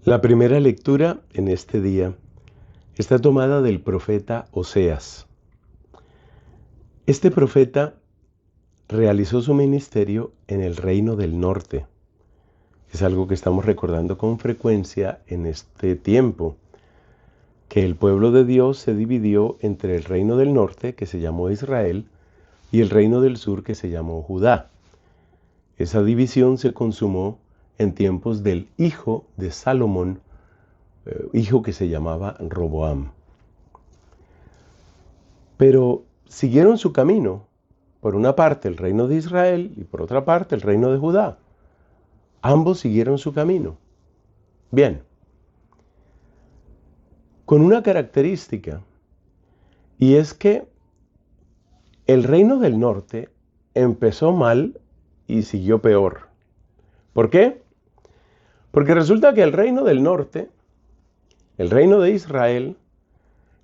La primera lectura en este día está tomada del profeta Oseas. Este profeta realizó su ministerio en el reino del norte. Es algo que estamos recordando con frecuencia en este tiempo, que el pueblo de Dios se dividió entre el reino del norte, que se llamó Israel, y el reino del sur, que se llamó Judá. Esa división se consumó en tiempos del hijo de Salomón, hijo que se llamaba Roboam. Pero siguieron su camino, por una parte el reino de Israel y por otra parte el reino de Judá. Ambos siguieron su camino. Bien, con una característica, y es que el reino del norte empezó mal y siguió peor. ¿Por qué? Porque resulta que el reino del norte, el reino de Israel,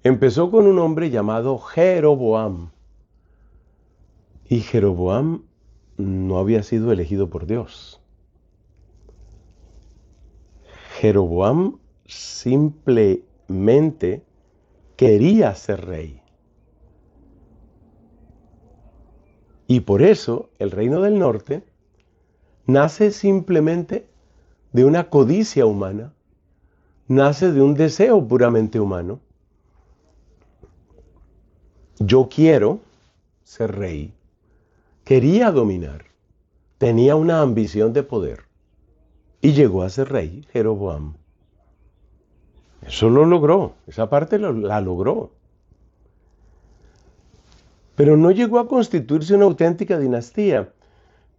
empezó con un hombre llamado Jeroboam. Y Jeroboam no había sido elegido por Dios. Jeroboam simplemente quería ser rey. Y por eso el reino del norte nace simplemente de una codicia humana, nace de un deseo puramente humano. Yo quiero ser rey, quería dominar, tenía una ambición de poder y llegó a ser rey Jeroboam. Eso lo logró, esa parte la logró. Pero no llegó a constituirse una auténtica dinastía,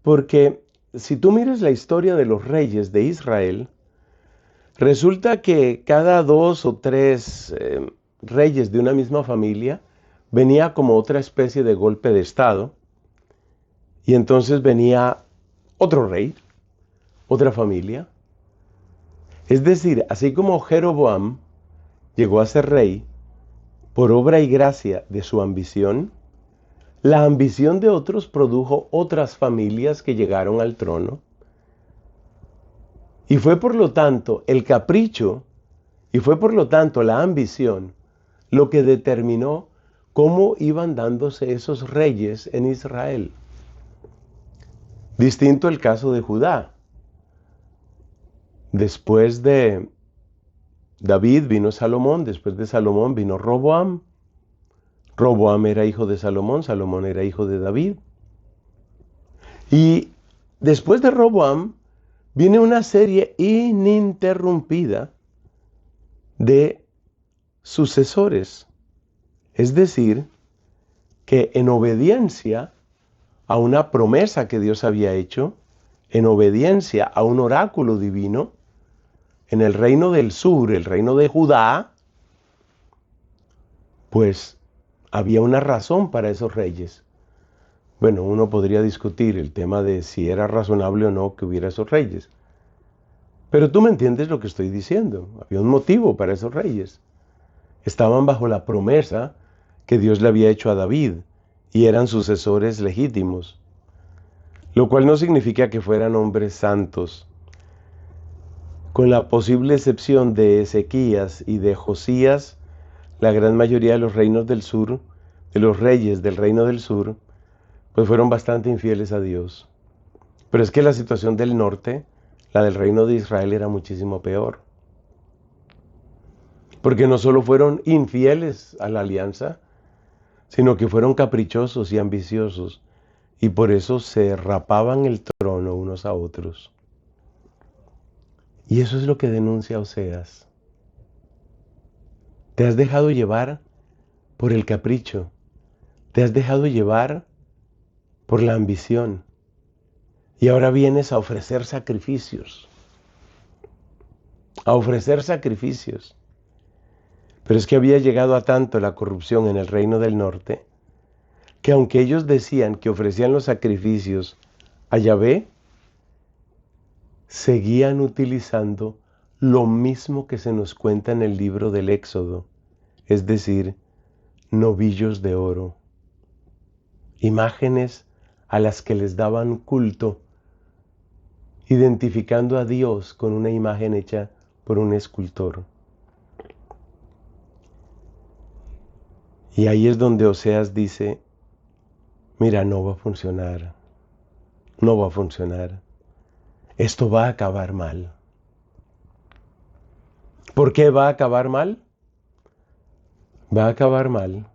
porque si tú miras la historia de los reyes de Israel, resulta que cada 2 o 3 reyes de una misma familia venía como otra especie de golpe de estado, y entonces venía otro rey, otra familia. Es decir, así como Jeroboam llegó a ser rey por obra y gracia de su ambición, la ambición de otros produjo otras familias que llegaron al trono. Y fue por lo tanto el capricho, y fue por lo tanto la ambición, lo que determinó cómo iban dándose esos reyes en Israel. Distinto el caso de Judá. Después de David vino Salomón, después de Salomón vino Roboam. Roboam era hijo de Salomón, Salomón era hijo de David. Y después de Roboam viene una serie ininterrumpida de sucesores. Es decir, que en obediencia a una promesa que Dios había hecho, en obediencia a un oráculo divino, en el reino del sur, el reino de Judá, pues había una razón para esos reyes. Bueno, uno podría discutir el tema de si era razonable o no que hubiera esos reyes. Pero tú me entiendes lo que estoy diciendo. Había un motivo para esos reyes. Estaban bajo la promesa que Dios le había hecho a David y eran sucesores legítimos. Lo cual no significa que fueran hombres santos. Con la posible excepción de Ezequías y de Josías, la gran mayoría de los reinos del sur, de los reyes del reino del sur, pues fueron bastante infieles a Dios. Pero es que la situación del norte, la del reino de Israel, era muchísimo peor. Porque no solo fueron infieles a la alianza, sino que fueron caprichosos y ambiciosos, y por eso se rapaban el trono unos a otros. Y eso es lo que denuncia Oseas. Te has dejado llevar por el capricho, te has dejado llevar por la ambición, y ahora vienes a ofrecer sacrificios. A ofrecer sacrificios. Pero es que había llegado a tanto la corrupción en el reino del norte, que aunque ellos decían que ofrecían los sacrificios a Yahvé, seguían utilizando lo mismo que se nos cuenta en el libro del Éxodo, es decir, novillos de oro, imágenes a las que les daban culto, identificando a Dios con una imagen hecha por un escultor. Y ahí es donde Oseas dice, mira, no va a funcionar, no va a funcionar, esto va a acabar mal. ¿Por qué va a acabar mal? Va a acabar mal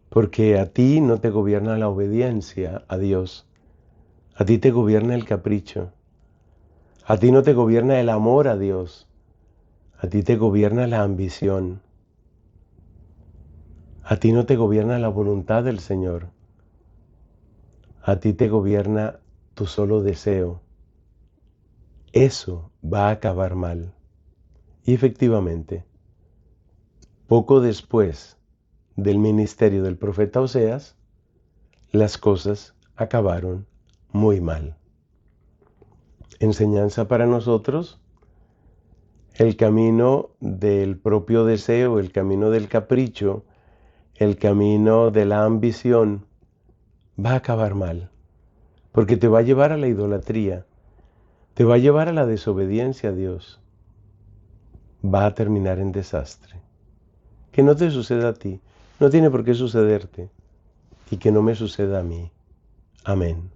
porque a ti no te gobierna la obediencia a Dios, a ti te gobierna el capricho, a ti no te gobierna el amor a Dios, a ti te gobierna la ambición, a ti no te gobierna la voluntad del Señor, a ti te gobierna tu solo deseo. Eso va a acabar mal. Y efectivamente, poco después del ministerio del profeta Oseas, las cosas acabaron muy mal. Enseñanza para nosotros, el camino del propio deseo, el camino del capricho, el camino de la ambición, va a acabar mal, porque te va a llevar a la idolatría, te va a llevar a la desobediencia a Dios, va a terminar en desastre. Que no te suceda a ti, no tiene por qué sucederte, y que no me suceda a mí. Amén.